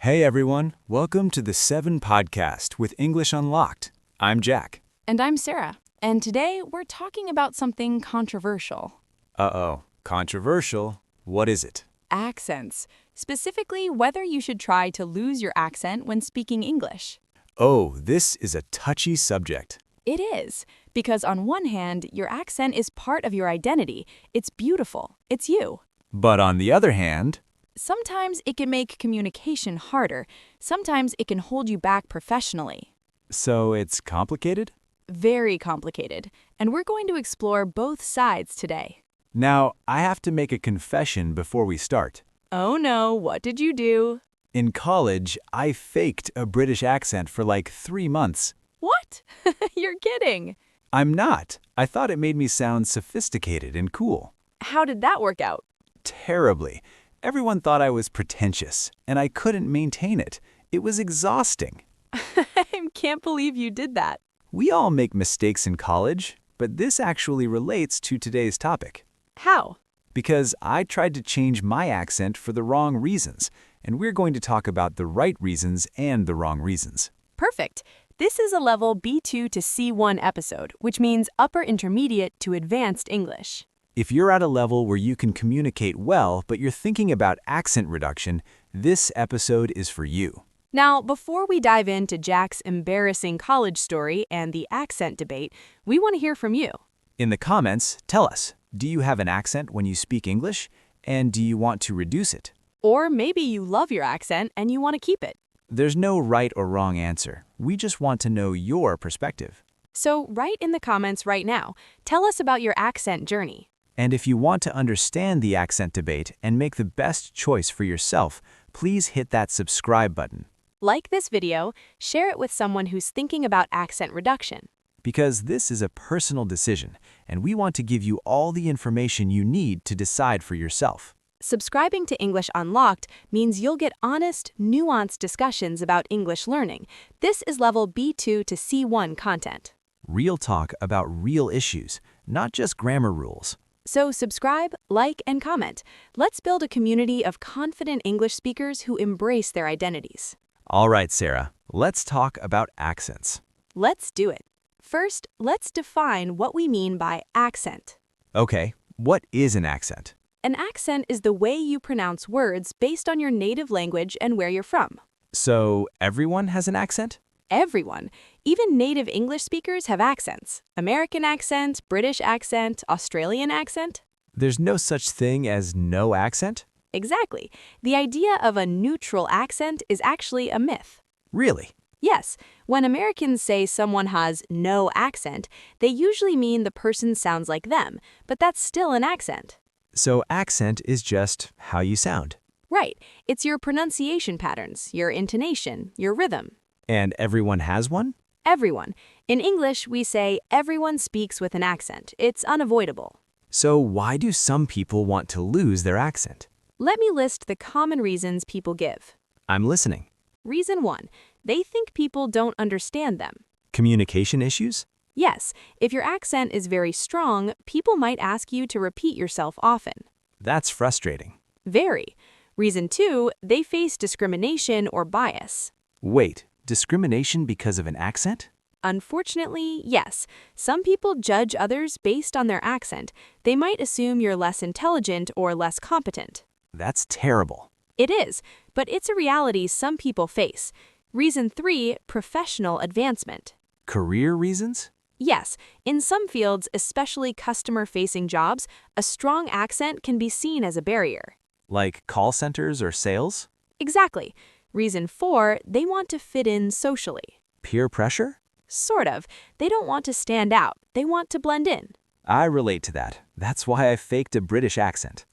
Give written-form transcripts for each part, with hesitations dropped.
Hey everyone, welcome to the 7 podcast with English Unlocked. I'm Jack. And I'm Sarah. And today we're talking about something controversial. Uh-oh, controversial? What is it? Accents. Specifically, whether you should try to lose your accent when speaking English. Oh, this is a touchy subject. It is, because on one hand, your accent is part of your identity. It's beautiful. It's you. But on the other hand, Sometimes it can make communication harder. Sometimes it can hold you back professionally. so it's complicated? Very complicated. And we're going to explore both sides today. Now, I have to make a confession before we start. Oh no, what did you do? In college, I faked a British accent for like 3 months. What? You're kidding. I'm not. I thought it made me sound sophisticated and cool. How did that work out? Terribly. Everyone thought I was pretentious, and I couldn't maintain it. It was exhausting. I can't believe you did that. We all make mistakes in college, but this actually relates to today's topic. How? Because I tried to change my accent for the wrong reasons, and we're going to talk about the right reasons and the wrong reasons. Perfect. This is a level B2 to C1 episode, which means upper intermediate to advanced English. If you're at a level where you can communicate well, but you're thinking about accent reduction, this episode is for you. Now, before we dive into Jack's embarrassing college story and the accent debate, we want to hear from you. In the comments, tell us, do you have an accent when you speak English? And do you want to reduce it? Or maybe you love your accent and you want to keep it. There's no right or wrong answer. We just want to know your perspective. So write in the comments right now. Tell us about your accent journey. And if you want to understand the accent debate and make the best choice for yourself, please hit that subscribe button. Like this video, share it with someone who's thinking about accent reduction. Because this is a personal decision, and we want to give you all the information you need to decide for yourself. Subscribing to English Unlocked means you'll get honest, nuanced discussions about English learning. This is level B2 to C1 content. Real talk about real issues, not just grammar rules. So subscribe, like, and comment. Let's build a community of confident English speakers who embrace their identities. All right, Sarah, let's talk about accents. Let's do it. First, let's define what we mean by accent. Okay, what is an accent? An accent is the way you pronounce words based on your native language and where you're from. So everyone has an accent? Everyone. Even native English speakers have accents. American accent, British accent, Australian accent. There's no such thing as no accent? Exactly. The idea of a neutral accent is actually a myth. Really? Yes, when Americans say someone has no accent, they usually mean the person sounds like them, but that's still an accent. So accent is just how you sound. Right. It's your pronunciation patterns, your intonation, your rhythm. And everyone has one? Everyone. In English, we say everyone speaks with an accent. It's unavoidable. So why do some people want to lose their accent? Let me list the common reasons people give. I'm listening. Reason 1. They think people don't understand them. Communication issues? Yes, if your accent is very strong, people might ask you to repeat yourself often. That's frustrating. Very. Reason 2. They face discrimination or bias. Wait, discrimination because of an accent? Unfortunately, yes. Some people judge others based on their accent. They might assume you're less intelligent or less competent. That's terrible. It is, but it's a reality some people face. Reason 3. Professional advancement. Career reasons? Yes, in some fields, especially customer-facing jobs, a strong accent can be seen as a barrier. Like call centers or sales? Exactly. Reason 4. They want to fit in socially. Peer pressure? Sort of. They don't want to stand out. They want to blend in. I relate to that. That's why I faked a British accent.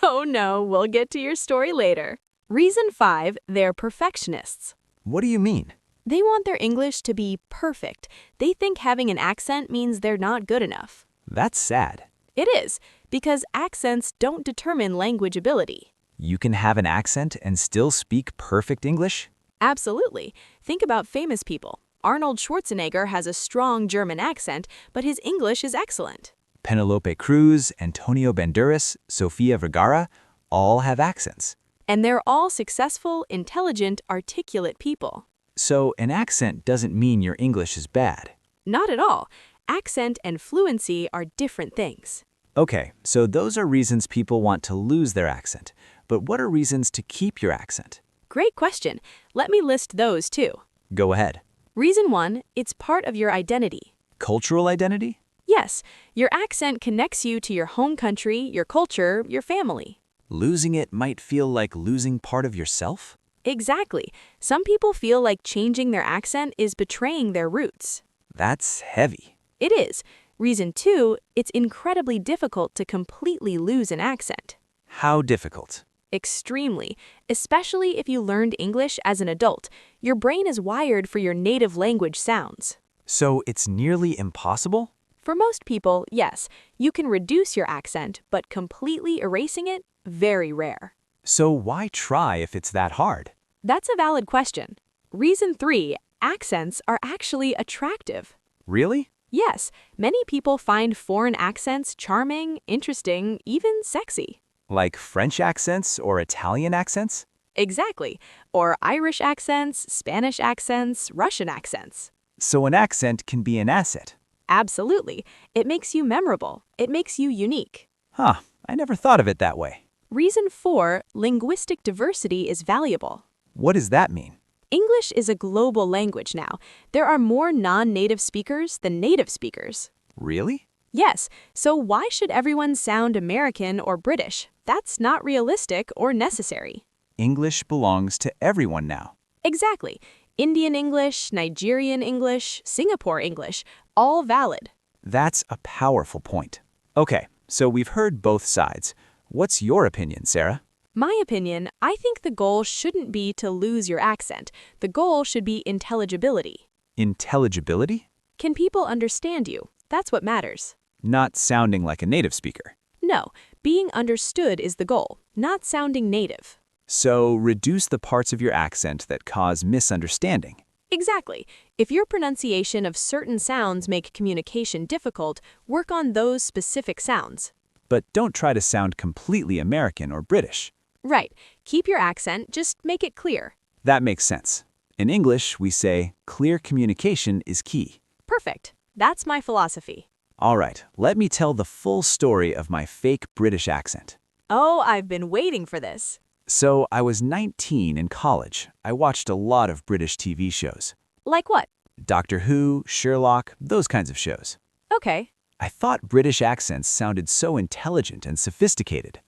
Oh no, we'll get to your story later. Reason 5. They're perfectionists. What do you mean? They want their English to be perfect. They think having an accent means they're not good enough. That's sad. It is, because accents don't determine language ability. You can have an accent and still speak perfect English? Absolutely. Think about famous people. Arnold Schwarzenegger has a strong German accent, but his English is excellent. Penelope Cruz, Antonio Banderas, Sofia Vergara, all have accents. And they're all successful, intelligent, articulate people. So an accent doesn't mean your English is bad. Not at all. Accent and fluency are different things. Okay, so those are reasons people want to lose their accent. But what are reasons to keep your accent? Great question. Let me list those too. Go ahead. Reason 1, it's part of your identity. Cultural identity? Yes, your accent connects you to your home country, your culture, your family. Losing it might feel like losing part of yourself? Exactly. Some people feel like changing their accent is betraying their roots. That's heavy. It is. Reason 2, it's incredibly difficult to completely lose an accent. How difficult? Extremely, especially if you learned English as an adult. Your brain is wired for your native language sounds. So it's nearly impossible? For most people, yes, you can reduce your accent, but completely erasing it, very rare. So why try if it's that hard? That's a valid question. Reason 3, accents are actually attractive. Really? Yes, many people find foreign accents charming, interesting, even sexy. Like French accents or Italian accents? Exactly. Or Irish accents, Spanish accents, Russian accents. So an accent can be an asset. Absolutely. It makes you memorable. It makes you unique. Huh, I never thought of it that way. Reason 4, linguistic diversity is valuable. What does that mean? English is a global language now. There are more non-native speakers than native speakers. Really? Yes, so why should everyone sound American or British? That's not realistic or necessary. English belongs to everyone now. Exactly. Indian English, Nigerian English, Singapore English, all valid. That's a powerful point. Okay, so we've heard both sides. What's your opinion, Sarah? My opinion, I think the goal shouldn't be to lose your accent. The goal should be intelligibility. Intelligibility? Can people understand you? That's what matters. Not sounding like a native speaker. No, being understood is the goal, not sounding native. So reduce the parts of your accent that cause misunderstanding. Exactly. If your pronunciation of certain sounds make communication difficult, work on those specific sounds. But don't try to sound completely American or British. Right. Keep your accent, just make it clear. That makes sense. In English, we say, clear communication is key. Perfect. That's my philosophy. All right, let me tell the full story of my fake British accent. Oh, I've been waiting for this. So I was 19 in college. I watched a lot of British TV shows. Like what? Doctor Who, Sherlock, those kinds of shows. Okay. I thought British accents sounded so intelligent and sophisticated.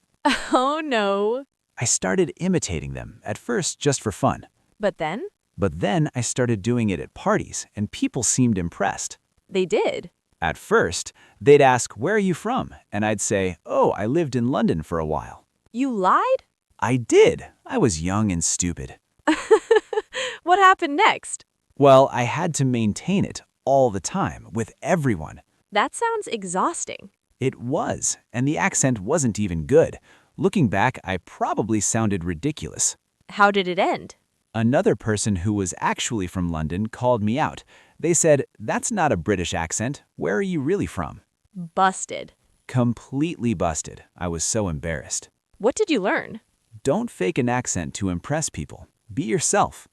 Oh no. I started imitating them, at first just for fun. But then? But then I started doing it at parties, and people seemed impressed. They did. At first, they'd ask, "Where are you from?" And I'd say, "Oh, I lived in London for a while." You lied? I did. I was young and stupid. What happened next? Well, I had to maintain it all the time, with everyone. That sounds exhausting. It was, and the accent wasn't even good. Looking back, I probably sounded ridiculous. How did it end? Another person who was actually from London called me out. They said, "That's not a British accent. Where are you really from?" Busted. Completely busted. I was so embarrassed. What did you learn? Don't fake an accent to impress people. Be yourself.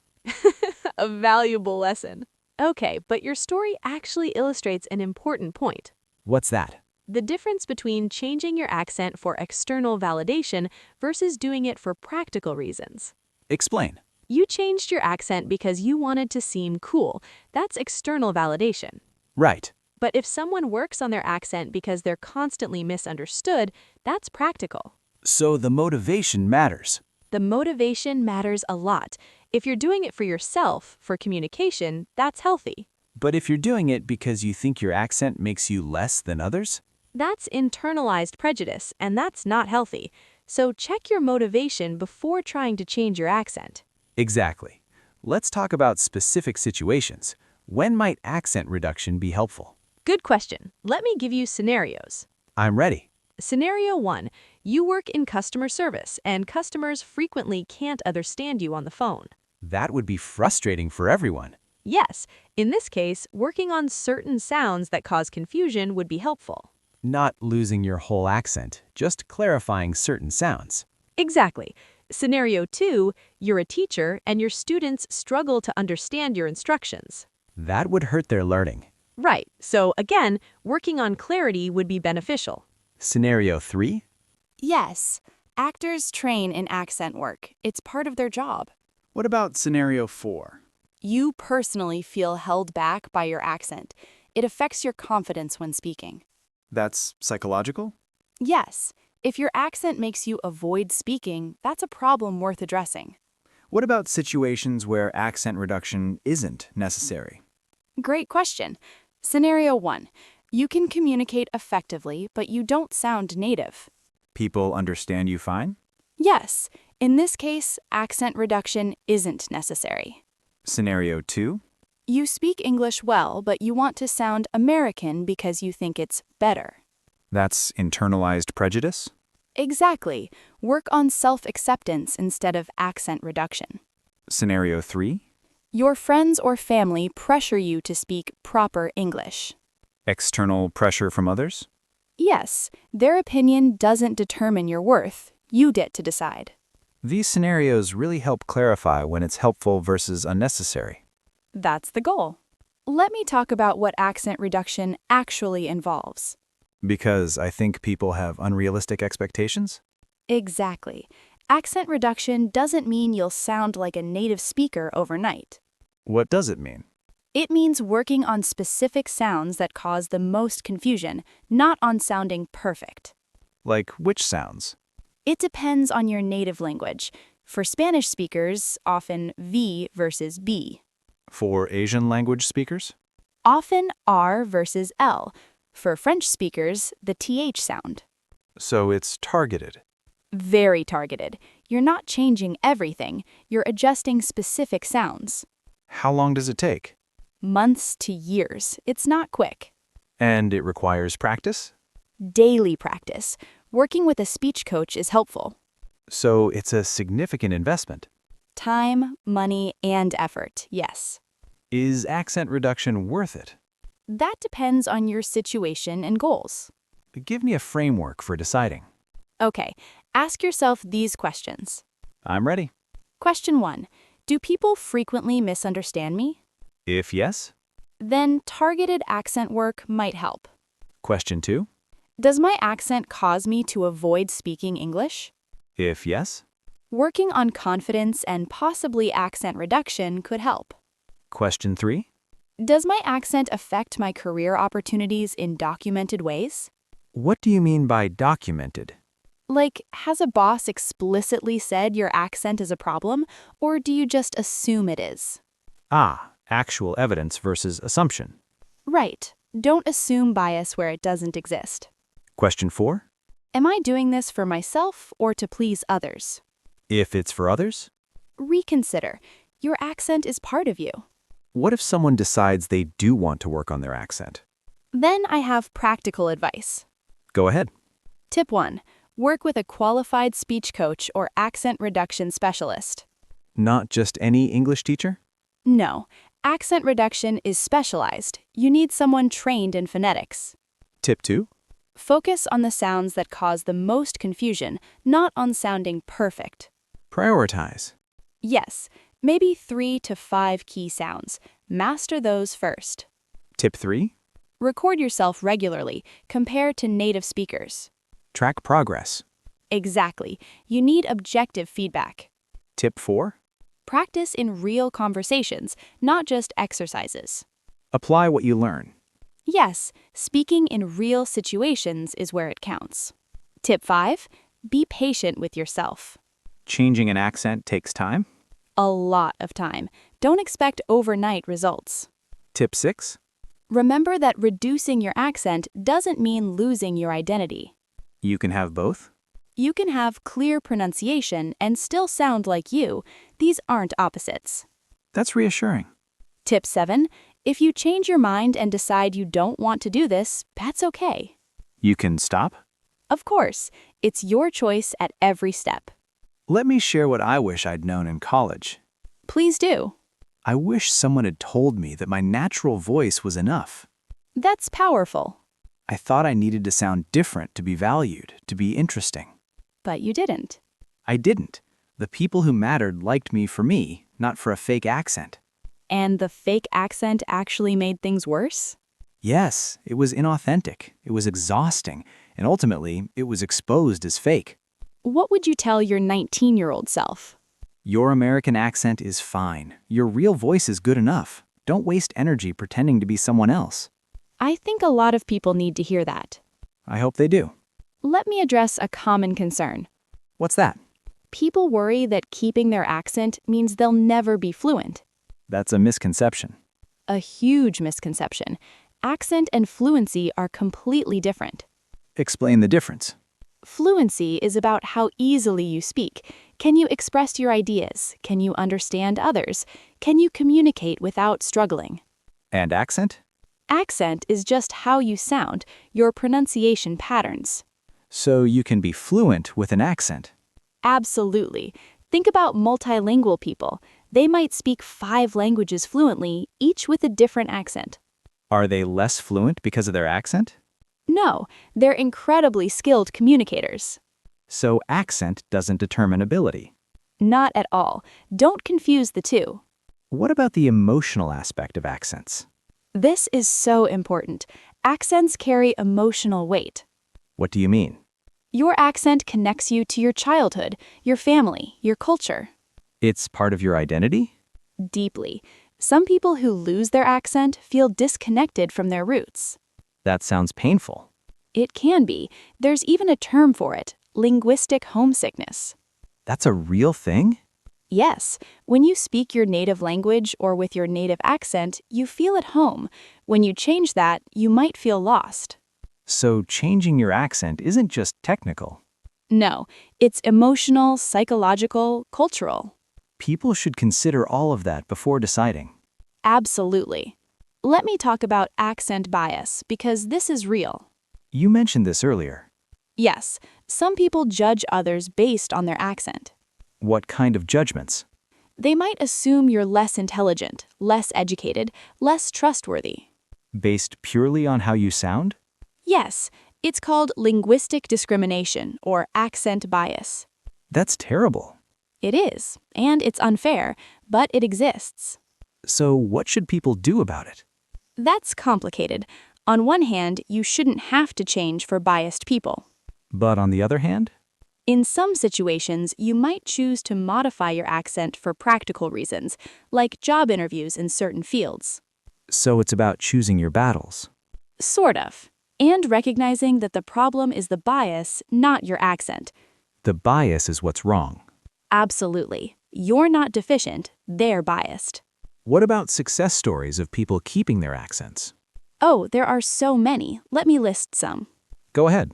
A valuable lesson. Okay, but your story actually illustrates an important point. What's that? The difference between changing your accent for external validation versus doing it for practical reasons. Explain. You changed your accent because you wanted to seem cool. That's external validation. Right. But if someone works on their accent because they're constantly misunderstood, that's practical. So the motivation matters. The motivation matters a lot. If you're doing it for yourself, for communication, that's healthy. But if you're doing it because you think your accent makes you less than others? That's internalized prejudice, and that's not healthy. So check your motivation before trying to change your accent. Exactly. Let's talk about specific situations. When might accent reduction be helpful? Good question. Let me give you scenarios. I'm ready. Scenario 1. You work in customer service, and customers frequently can't understand you on the phone. That would be frustrating for everyone. Yes, in this case, working on certain sounds that cause confusion would be helpful. Not losing your whole accent, just clarifying certain sounds. Exactly. Scenario 2, you're a teacher and your students struggle to understand your instructions. That would hurt their learning. Right, so again, working on clarity would be beneficial. Scenario 3? Yes, actors train in accent work. It's part of their job. What about scenario 4? You personally feel held back by your accent. It affects your confidence when speaking. That's psychological? Yes, if your accent makes you avoid speaking, that's a problem worth addressing. What about situations where accent reduction isn't necessary? Great question. Scenario 1. You can communicate effectively, but you don't sound native. People understand you fine? Yes, in this case, accent reduction isn't necessary. Scenario 2? You speak English well, but you want to sound American because you think it's better. That's internalized prejudice? Exactly. Work on self-acceptance instead of accent reduction. Scenario 3? Your friends or family pressure you to speak proper English. External pressure from others? Yes, their opinion doesn't determine your worth. You get to decide. These scenarios really help clarify when it's helpful versus unnecessary. That's the goal. Let me talk about what accent reduction actually involves. Because I think people have unrealistic expectations? Exactly. Accent reduction doesn't mean you'll sound like a native speaker overnight. What does it mean? It means working on specific sounds that cause the most confusion, not on sounding perfect. Like which sounds? It depends on your native language. For Spanish speakers, often V versus B. For Asian language speakers? Often R versus L. For French speakers, the TH sound. So it's targeted. Very targeted. You're not changing everything, you're adjusting specific sounds. How long does it take? Months to years. It's not quick. And it requires practice? Daily practice. Working with a speech coach is helpful. So it's a significant investment. Time, money, and effort, yes. Is accent reduction worth it? That depends on your situation and goals. Give me a framework for deciding. Okay, ask yourself these questions. I'm ready. Question 1. Do people frequently misunderstand me? If yes. Then targeted accent work might help. Question 2. Does my accent cause me to avoid speaking English? If yes. Working on confidence and possibly accent reduction could help. Question 3. Does my accent affect my career opportunities in documented ways? What do you mean by documented? Like, has a boss explicitly said your accent is a problem, or do you just assume it is? Actual evidence versus assumption. Right. Don't assume bias where it doesn't exist. Question 4. Am I doing this for myself or to please others? If it's for others. Reconsider. Your accent is part of you. What if someone decides they do want to work on their accent? Then I have practical advice. Go ahead. Tip 1. Work with a qualified speech coach or accent reduction specialist. Not just any English teacher? No, accent reduction is specialized. You need someone trained in phonetics. Tip 2. Focus on the sounds that cause the most confusion, not on sounding perfect. Prioritize. Yes, maybe 3 to 5 key sounds. Master those first. Tip 3. Record yourself regularly. Compare to native speakers. Track progress. Exactly. You need objective feedback. Tip 4. Practice in real conversations, not just exercises. Apply what you learn. Yes, speaking in real situations is where it counts. Tip 5. Be patient with yourself. Changing an accent takes time. A lot of time. Don't expect overnight results. Tip 6. Remember that reducing your accent doesn't mean losing your identity. You can have both. You can have clear pronunciation and still sound like you. These aren't opposites. That's reassuring. Tip 7. If you change your mind and decide you don't want to do this, that's okay. You can stop. Of course, it's your choice at every step. Let me share what I wish I'd known in college. Please do. I wish someone had told me that my natural voice was enough. That's powerful. I thought I needed to sound different to be valued, to be interesting. But you didn't. I didn't. The people who mattered liked me for me, not for a fake accent. And the fake accent actually made things worse? Yes, it was inauthentic, it was exhausting, and ultimately, it was exposed as fake. What would you tell your 19-year-old self? Your American accent is fine. Your real voice is good enough. Don't waste energy pretending to be someone else. I think a lot of people need to hear that. I hope they do. Let me address a common concern. What's that? People worry that keeping their accent means they'll never be fluent. That's a misconception. A huge misconception. Accent and fluency are completely different. Explain the difference. Fluency is about how easily you speak. Can you express your ideas? Can you understand others? Can you communicate without struggling? And accent? Accent is just how you sound, your pronunciation patterns. So you can be fluent with an accent. Absolutely. Think about multilingual people. They might speak 5 languages fluently, each with a different accent. Are they less fluent because of their accent? No, they're incredibly skilled communicators. So accent doesn't determine ability. Not at all. Don't confuse the two. What about the emotional aspect of accents? This is so important. Accents carry emotional weight. What do you mean? Your accent connects you to your childhood, your family, your culture. It's part of your identity? Deeply. Some people who lose their accent feel disconnected from their roots. That sounds painful. It can be. There's even a term for it, linguistic homesickness. That's a real thing? Yes, when you speak your native language or with your native accent, you feel at home. When you change that, you might feel lost. So changing your accent isn't just technical. No, it's emotional, psychological, cultural. People should consider all of that before deciding. Absolutely. Let me talk about accent bias, because this is real. You mentioned this earlier. Yes, some people judge others based on their accent. What kind of judgments? They might assume you're less intelligent, less educated, less trustworthy. Based purely on how you sound? Yes, it's called linguistic discrimination or accent bias. That's terrible. It is, and it's unfair, but it exists. So what should people do about it? That's complicated. On one hand, you shouldn't have to change for biased people. But on the other hand? In some situations, you might choose to modify your accent for practical reasons, like job interviews in certain fields. So it's about choosing your battles. Sort of. And recognizing that the problem is the bias, not your accent. The bias is what's wrong. Absolutely. You're not deficient, they're biased. What about success stories of people keeping their accents? Oh, there are so many. Let me list some. Go ahead.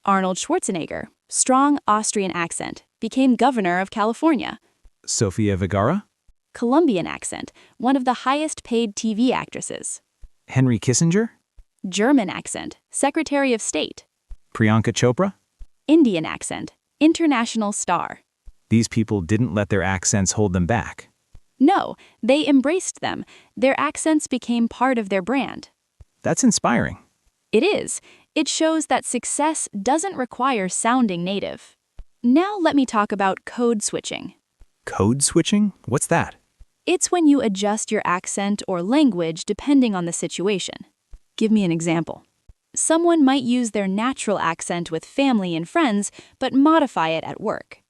Arnold Schwarzenegger, strong Austrian accent, became governor of California. Sofia Vergara? Colombian accent, one of the highest paid TV actresses. Henry Kissinger? German accent, Secretary of State. Priyanka Chopra? Indian accent, international star. These people didn't let their accents hold them back. No, they embraced them. Their accents became part of their brand. That's inspiring. It is. It shows that success doesn't require sounding native. Now let me talk about code switching. Code switching? What's that? It's when you adjust your accent or language depending on the situation. Give me an example. Someone might use their natural accent with family and friends, but modify it at work.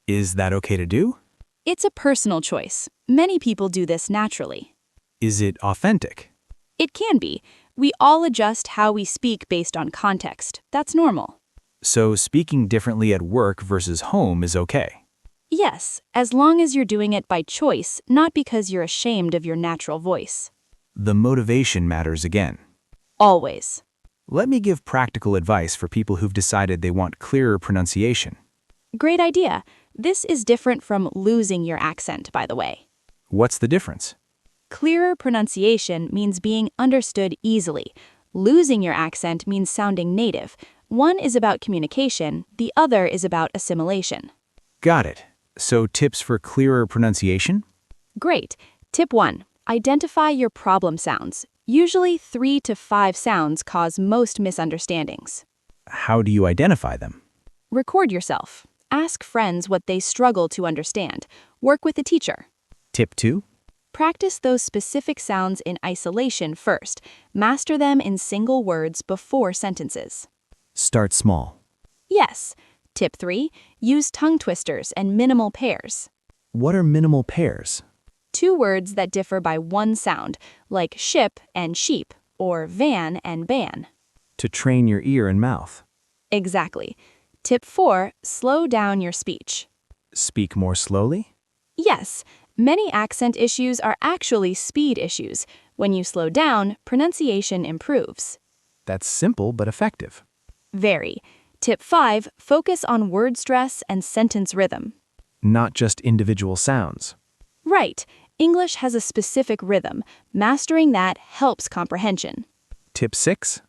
Is that okay to do? It's a personal choice. Many people do this naturally. Is it authentic? It can be. We all adjust how we speak based on context. That's normal. So speaking differently at work versus home is okay? Yes, as long as you're doing it by choice, not because you're ashamed of your natural voice. The motivation matters again. Always. Let me give practical advice for people who've decided they want clearer pronunciation. Great idea. This is different from losing your accent, by the way. What's the difference? Clearer pronunciation means being understood easily. Losing your accent means sounding native. One is about communication, the other is about assimilation. Got it. So tips for clearer pronunciation? Great. Tip 1. Identify your problem sounds. Usually 3 to 5 sounds cause most misunderstandings. How do you identify them? Record yourself. Ask friends what they struggle to understand. Work with a teacher. Tip 2. Practice those specific sounds in isolation first. Master them in single words before sentences. Start small. Yes. Tip 3. Use tongue twisters and minimal pairs. What are minimal pairs? Two words that differ by one sound, like ship and sheep, or van and ban. To train your ear and mouth. Exactly. Tip 4. Slow down your speech. Speak more slowly. Yes, many accent issues are actually speed issues. When you slow down, pronunciation improves. That's simple but effective. Very. Tip 5. Focus on word stress and sentence rhythm. Not just individual sounds. Right. English has a specific rhythm. Mastering that helps comprehension. Tip 6.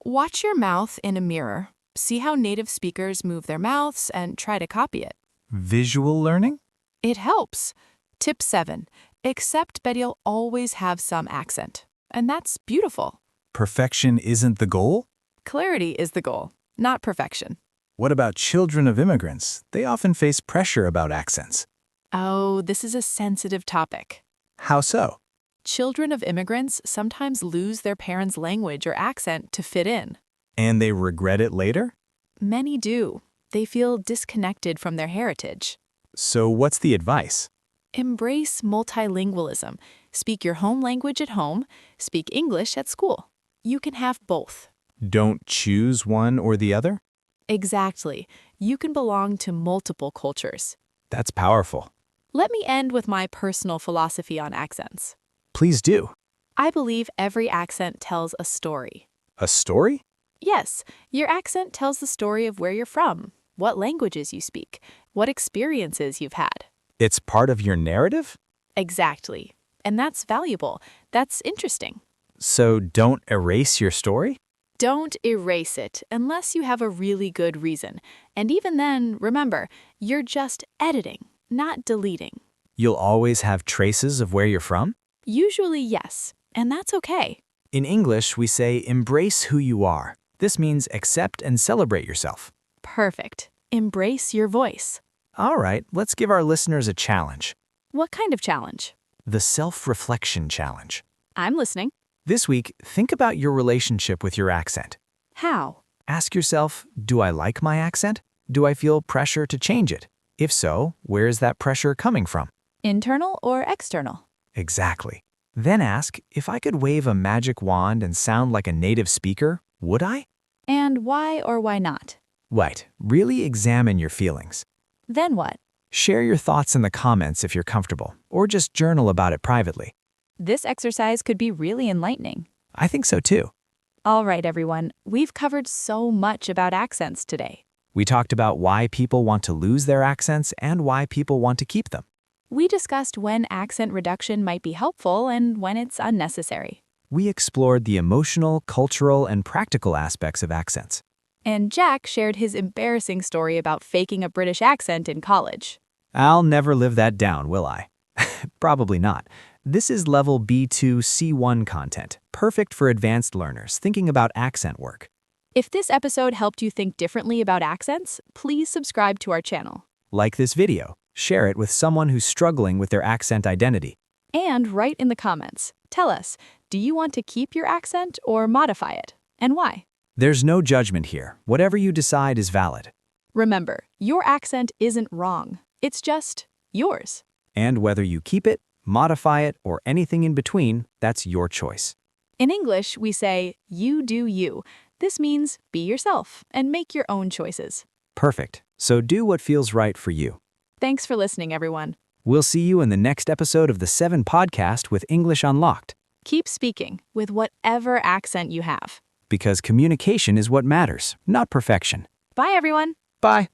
Watch your mouth in a mirror. See how native speakers move their mouths and try to copy it. Visual learning? It helps. Tip 7. Accept that you'll always have some accent. And that's beautiful. Perfection isn't the goal? Clarity is the goal, not perfection. What about children of immigrants? They often face pressure about accents. Oh, this is a sensitive topic. How so? Children of immigrants sometimes lose their parents' language or accent to fit in. And they regret it later? Many do. They feel disconnected from their heritage. So what's the advice? Embrace multilingualism. Speak your home language at home, speak English at school. You can have both. Don't choose one or the other? Exactly. You can belong to multiple cultures. That's powerful. Let me end with my personal philosophy on accents. Please do. I believe every accent tells a story. A story? Yes, your accent tells the story of where you're from, what languages you speak, what experiences you've had. It's part of your narrative? Exactly. And that's valuable. That's interesting. So don't erase your story? Don't erase it unless you have a really good reason. And even then, remember, you're just editing, not deleting. You'll always have traces of where you're from? Usually, yes. And that's okay. In English, we say embrace who you are. This means accept and celebrate yourself. Perfect. Embrace your voice. All right, let's give our listeners a challenge. What kind of challenge? The self-reflection challenge. I'm listening. This week, think about your relationship with your accent. How? Ask yourself, do I like my accent? Do I feel pressure to change it? If so, where is that pressure coming from? Internal or external? Exactly. Then ask, if I could wave a magic wand and sound like a native speaker, would I? And why or why not? Right. Really examine your feelings. Then what? Share your thoughts in the comments if you're comfortable, or just journal about it privately. This exercise could be really enlightening. I think so too. All right, everyone. We've covered so much about accents today. We talked about why people want to lose their accents and why people want to keep them. We discussed when accent reduction might be helpful and when it's unnecessary. We explored the emotional, cultural, and practical aspects of accents. And Jack shared his embarrassing story about faking a British accent in college. I'll never live that down, will I? Probably not. This is level B2 C1 content, perfect for advanced learners thinking about accent work. If this episode helped you think differently about accents, please subscribe to our channel. Like this video, share it with someone who's struggling with their accent identity. And write in the comments. Tell us, do you want to keep your accent or modify it? And why? There's no judgment here. Whatever you decide is valid. Remember, your accent isn't wrong. It's just yours. And whether you keep it, modify it, or anything in between, that's your choice. In English, we say, you do you. This means be yourself and make your own choices. Perfect. So do what feels right for you. Thanks for listening, everyone. We'll see you in the next episode of the 7 podcast with English Unlocked. Keep speaking with whatever accent you have. Because communication is what matters, not perfection. Bye, everyone. Bye.